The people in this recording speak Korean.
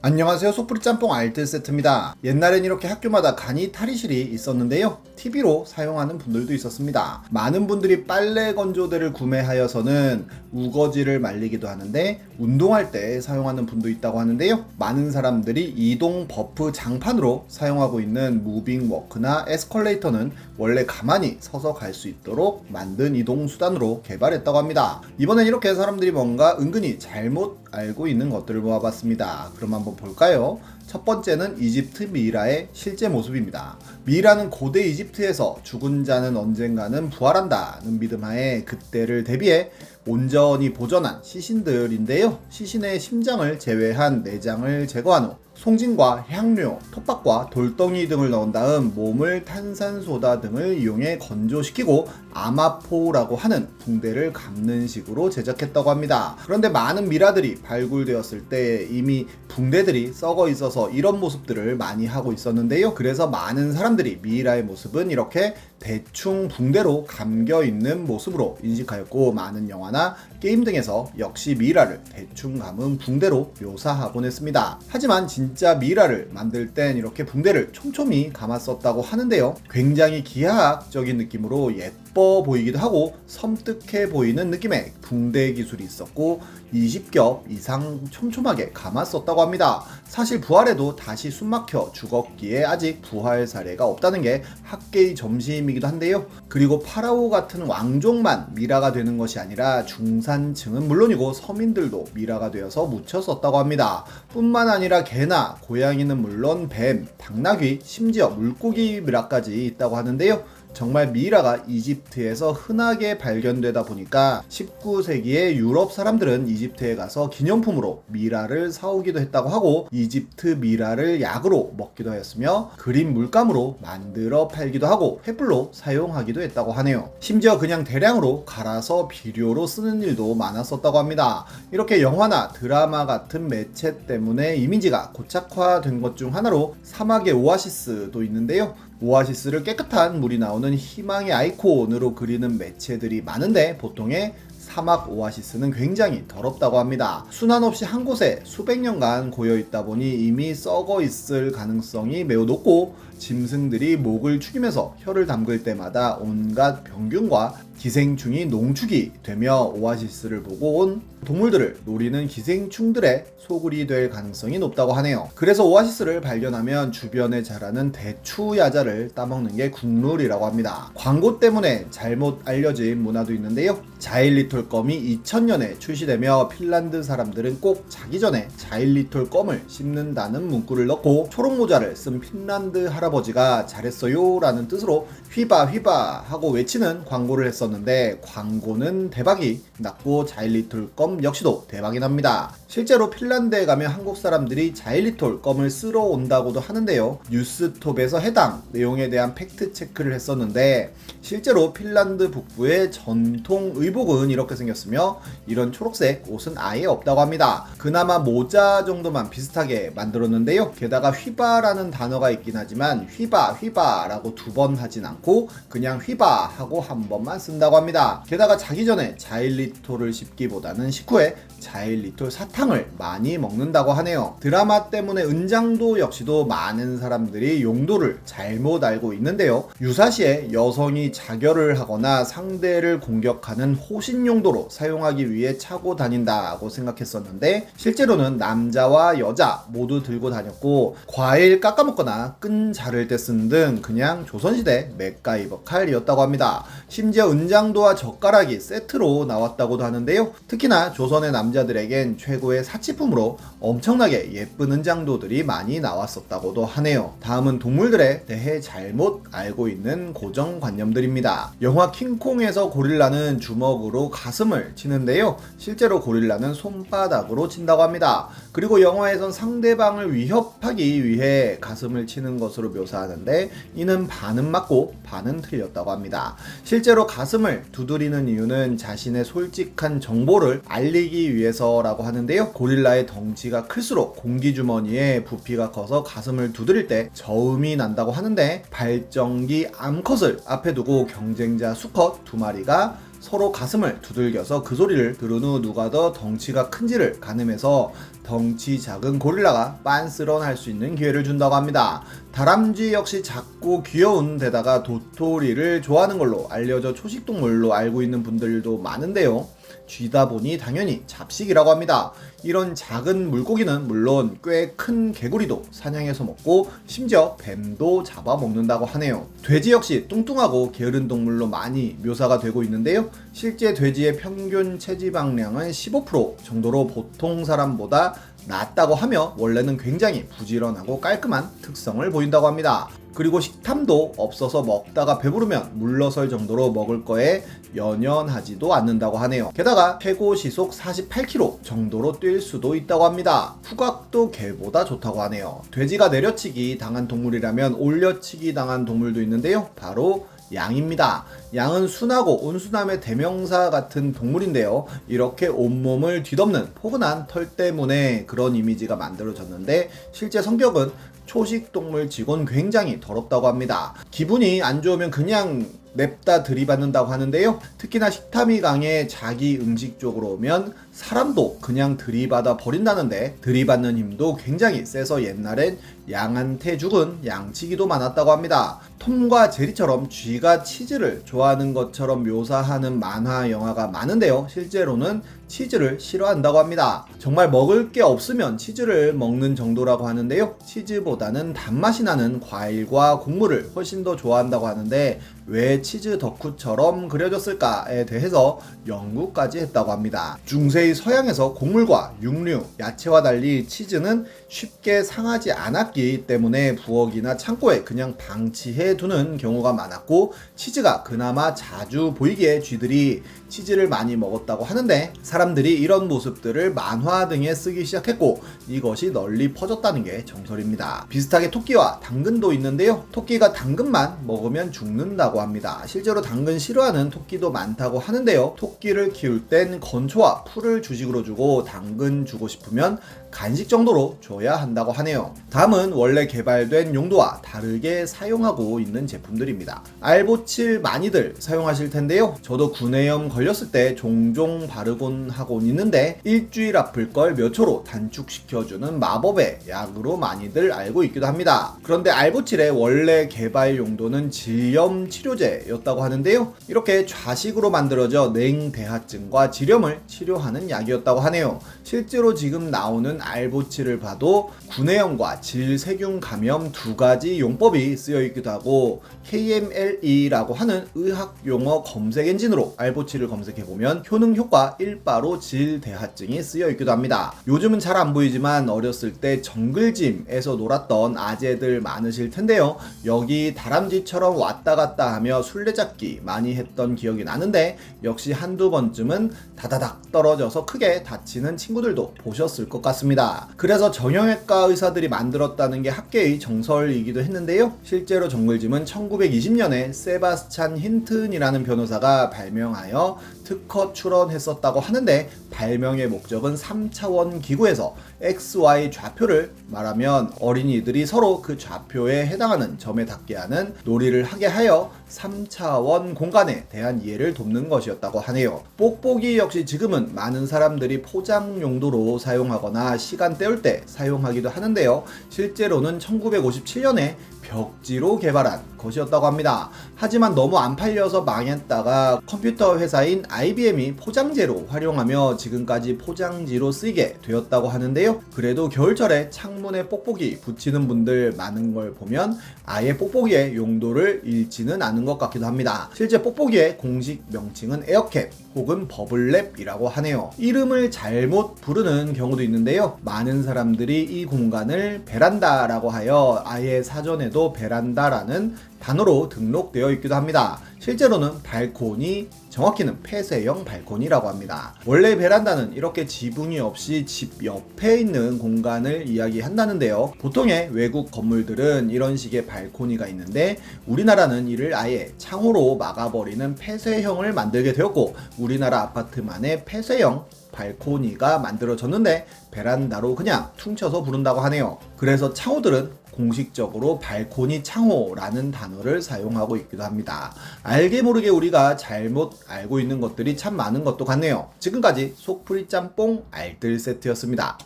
안녕하세요. 소프리 짬뽕 알뜰 세트입니다. 옛날엔 이렇게 학교마다 간이 탈의실이 있었는데요. TV로 사용하는 분들도 있었습니다. 많은 분들이 빨래 건조대를 구매하여서는 우거지를 말리기도 하는데 운동할 때 사용하는 분도 있다고 하는데요. 많은 사람들이 이동 버프 장판으로 사용하고 있는 무빙 워크나 에스컬레이터는 원래 가만히 서서 갈 수 있도록 만든 이동 수단으로 개발했다고 합니다. 이번엔 이렇게 사람들이 뭔가 은근히 잘못 알고 있는 것들을 모아봤습니다. 그럼 한번 볼까요? 첫 번째는 이집트 미이라의 실제 모습입니다. 미이라는 고대 이집트에서 죽은 자는 언젠가는 부활한다는 믿음하에 그때를 대비해 온전히 보존한 시신들인데요. 시신의 심장을 제외한 내장을 제거한 후 송진과 향료, 톱밥과 돌덩이 등을 넣은 다음 몸을 탄산소다 등을 이용해 건조시키고 아마포라고 하는 붕대를 감는 식으로 제작했다고 합니다. 그런데 많은 미라들이 발굴되었을 때 이미 붕대들이 썩어 있어서 이런 모습들을 많이 하고 있었는데요. 그래서 많은 사람들이 미이라의 모습은 이렇게 대충 붕대로 감겨 있는 모습으로 인식하였고, 많은 영화나 게임 등에서 역시 미이라를 대충 감은 붕대로 묘사하곤 했습니다. 하지만 진짜 미이라를 만들 땐 이렇게 붕대를 촘촘히 감았었다고 하는데요. 굉장히 기하학적인 느낌으로 예뻐 보이기도 하고 섬뜩해 보이는 느낌의 붕대 기술이 있었고 20겹 이상 촘촘하게 감았었다고 합니다. 사실 부활해도 다시 숨막혀 죽었기에 아직 부활 사례가 없다는 게 학계의 점심이기도 한데요. 그리고 파라오 같은 왕족만 미라가 되는 것이 아니라 중산층은 물론이고 서민들도 미라가 되어서 묻혔었다고 합니다. 뿐만 아니라 개나 고양이는 물론 뱀, 당나귀, 심지어 물고기 미라까지 있다고 하는데요. 정말 미이라가 이집트에서 흔하게 발견되다 보니까 19세기에 유럽 사람들은 이집트에 가서 기념품으로 미이라를 사오기도 했다고 하고 이집트 미이라를 약으로 먹기도 하였으며 그린 물감으로 만들어 팔기도 하고 횃불로 사용하기도 했다고 하네요. 심지어 그냥 대량으로 갈아서 비료로 쓰는 일도 많았었다고 합니다. 이렇게 영화나 드라마 같은 매체 때문에 이미지가 고착화된 것 중 하나로 사막의 오아시스도 있는데요. 오아시스를 깨끗한 물이 나오는 희망의 아이콘으로 그리는 매체들이 많은데 보통의 사막 오아시스는 굉장히 더럽다고 합니다. 순환 없이 한 곳에 수백 년간 고여있다 보니 이미 썩어 있을 가능성이 매우 높고 짐승들이 목을 축이면서 혀를 담글 때마다 온갖 병균과 기생충이 농축이 되며 오아시스를 보고 온 동물들을 노리는 기생충들의 소굴이 될 가능성이 높다고 하네요. 그래서 오아시스를 발견하면 주변에 자라는 대추 야자를 따먹는 게 국룰이라고 합니다. 광고 때문에 잘못 알려진 문화도 있는데요. 자일리톨 껌이 2000년에 출시되며 핀란드 사람들은 꼭 자기 전에 자일리톨 껌을 씹는다는 문구를 넣고 초록모자를 쓴 핀란드 할아버지가 잘했어요 라는 뜻으로 휘바 휘바 하고 외치는 광고를 했었는데 광고는 대박이 났고 자일리톨 껌 역시도 대박이 납니다. 실제로 핀란드에 가면 한국 사람들이 자일리톨 껌을 쓰러 온다고도 하는데요. 뉴스톱에서 해당 내용에 대한 팩트 체크를 했었는데 실제로 핀란드 북부의 전통 의복은 이렇게 생겼으며 이런 초록색 옷은 아예 없다고 합니다. 그나마 모자 정도만 비슷하게 만들었는데요. 게다가 휘바라는 단어가 있긴 하지만 휘바 휘바라고 두 번 하진 않고 그냥 휘바 하고 한 번만 쓴다고 합니다. 게다가 자기 전에 자일리톨을 씹기보다는 식후에 자일리톨 사탕을 많이 먹는다고 하네요. 드라마 때문에 은장도 역시도 많은 사람들이 용도를 잘못 알고 있는데요. 유사시에 여성이 자결을 하거나 상대를 공격하는 호신 용도로 사용하기 위해 차고 다닌다고 생각했었는데 실제로는 남자와 여자 모두 들고 다녔고 과일 깎아먹거나 끈 자를 때 쓴 등 그냥 조선시대 맥가이버 칼이었다고 합니다. 심지어 은장도와 젓가락이 세트로 나왔다고도 하는데요. 특히나 조선의 남자들에겐 최고의 사치품으로 엄청나게 예쁜 은장도들이 많이 나왔었다고도 하네요. 다음은 동물들에 대해 잘못 알고 있는 고정관념들입니다. 영화 킹콩에서 고릴라는 주먹으로 가슴을 치는데요. 실제로 고릴라는 손바닥으로 친다고 합니다. 그리고 영화에선 상대방을 위협하기 위해 가슴을 치는 것으로 묘사하는데 이는 반은 맞고 반은 틀렸다고 합니다. 실제로 가슴을 두드리는 이유는 자신의 솔직한 정보를 알리기 위해서라고 하는데요. 고릴라의 덩치가 클수록 공기주머니에 부피가 커서 가슴을 두드릴 때 저음이 난다고 하는데 발정기 암컷을 앞에 두고 경쟁자 수컷 두 마리가 서로 가슴을 두들겨서 그 소리를 들은 후 누가 더 덩치가 큰지를 가늠해서 덩치 작은 고릴라가 빤스런할 수 있는 기회를 준다고 합니다. 다람쥐 역시 작고 귀여운 데다가 도토리를 좋아하는 걸로 알려져 초식동물로 알고 있는 분들도 많은데요. 쥐다 보니 당연히 잡식이라고 합니다. 이런 작은 물고기는 물론 꽤 큰 개구리도 사냥해서 먹고 심지어 뱀도 잡아먹는다고 하네요. 돼지 역시 뚱뚱하고 게으른 동물로 많이 묘사가 되고 있는데요. 실제 돼지의 평균 체지방량은 15% 정도로 보통 사람보다 낮다고 하며 원래는 굉장히 부지런하고 깔끔한 특성을 보인다고 합니다. 그리고 식탐도 없어서 먹다가 배부르면 물러설 정도로 먹을 거에 연연하지도 않는다고 하네요. 게다가 최고 시속 48km 정도로 뛸 수도 있다고 합니다. 후각도 개보다 좋다고 하네요. 돼지가 내려치기 당한 동물이라면 올려치기 당한 동물도 있는데요. 바로 양입니다. 양은 순하고 온순함의 대명사 같은 동물인데요. 이렇게 온몸을 뒤덮는 포근한 털 때문에 그런 이미지가 만들어졌는데 실제 성격은 초식동물 치곤 굉장히 더럽다고 합니다. 기분이 안 좋으면 그냥 냅다 들이받는다고 하는데요. 특히나 식탐이 강해 자기 음식 쪽으로 오면 사람도 그냥 들이받아 버린다는데 들이받는 힘도 굉장히 세서 옛날엔 양한테 죽은 양치기도 많았다고 합니다. 톰과 제리처럼 쥐가 치즈를 좋아하는 것처럼 묘사하는 만화 영화가 많은데요. 실제로는 치즈를 싫어한다고 합니다. 정말 먹을 게 없으면 치즈를 먹는 정도라고 하는데요. 치즈보다는 단맛이 나는 과일과 곡물을 훨씬 더 좋아한다고 하는데 왜 치즈 덕후처럼 그려졌을까에 대해서 연구까지 했다고 합니다. 중세의 서양에서 곡물과 육류, 야채와 달리 치즈는 쉽게 상하지 않았기 때문에 부엌이나 창고에 그냥 방치해 두는 경우가 많았고 치즈가 그나마 자주 보이기에 쥐들이 치즈를 많이 먹었다고 하는데 사람들이 이런 모습들을 만화 등에 쓰기 시작했고 이것이 널리 퍼졌다는 게 정설입니다. 비슷하게 토끼와 당근도 있는데요. 토끼가 당근만 먹으면 죽는다고 합니다. 실제로 당근 싫어하는 토끼도 많다고 하는데요. 토끼를 키울 땐 건초와 풀을 주식으로 주고 당근 주고 싶으면 간식 정도로 줘야 한다고 하네요. 다음은 원래 개발된 용도와 다르게 사용하고 있는 제품들입니다. 알보칠 많이들 사용하실 텐데요. 저도 구내염 걸렸을 때 종종 바르곤 하곤 있는데 일주일 아플 걸 몇 초로 단축시켜주는 마법의 약으로 많이들 알고 있기도 합니다. 그런데 알보칠의 원래 개발 용도는 질염 치료제였다고 하는데요. 이렇게 좌식으로 만들어져 냉대하증과 질염을 치료하는 약이었다고 하네요. 실제로 지금 나오는 알보칠을 봐도 구내염과 질세균 감염 두 가지 용법이 쓰여 있기도 하고 KMLE라고 하는 의학 용어 검색 엔진으로 알보칠을 검색해보면 효능 효과 1바로 질대하증이 쓰여 있기도 합니다. 요즘은 잘 안 보이지만 어렸을 때 정글짐에서 놀았던 아재들 많으실 텐데요. 여기 다람쥐처럼 왔다 갔다 하며 술래잡기 많이 했던 기억이 나는데 역시 한두 번쯤은 다다닥 떨어져서 크게 다치는 친구들도 보셨을 것 같습니다. 그래서 정형외과 의사들이 만들었다는 게 학계의 정설이기도 했는데요. 실제로 정글짐은 1920년에 세바스찬 힌튼이라는 변호사가 발명하여 특허 출원했었다고 하는데 발명의 목적은 3차원 기구에서 XY 좌표를 말하면 어린이들이 서로 그 좌표에 해당하는 점에 닿게 하는 놀이를 하게 하여 3차원 공간에 대한 이해를 돕는 것이었다고 하네요. 뽁뽁이 역시 지금은 많은 사람들이 포장 용도로 사용하거나 시간 때울 때 사용하기도 하는데요. 실제로는 1957년에 벽지로 개발한 것이었다고 합니다. 하지만 너무 안 팔려서 망했다가 컴퓨터 회사인 IBM이 포장재로 활용하며 지금까지 포장지로 쓰이게 되었다고 하는데요. 그래도 겨울철에 창문에 뽁뽁이 붙이는 분들 많은 걸 보면 아예 뽁뽁이의 용도를 잃지는 않은 것 같기도 합니다. 실제 뽁뽁이의 공식 명칭은 에어캡 혹은 버블랩이라고 하네요. 이름을 잘못 부르는 경우도 있는데요. 많은 사람들이 이 공간을 베란다라고 하여 아예 사전에도 베란다라는 단어로 등록되어 있기도 합니다. 실제로는 발코니, 정확히는 폐쇄형 발코니라고 합니다. 원래 베란다는 이렇게 지붕이 없이 집 옆에 있는 공간을 이야기한다는데요. 보통의 외국 건물들은 이런 식의 발코니가 있는데 우리나라는 이를 아예 창호로 막아버리는 폐쇄형을 만들게 되었고 우리나라 아파트만의 폐쇄형 발코니가 만들어졌는데 베란다로 그냥 퉁쳐서 부른다고 하네요. 그래서 창호들은 공식적으로 발코니 창호라는 단어를 사용하고 있기도 합니다. 알게 모르게 우리가 잘못 알고 있는 것들이 참 많은 것도 같네요. 지금까지 속풀이 짬뽕 알뜰 세트였습니다.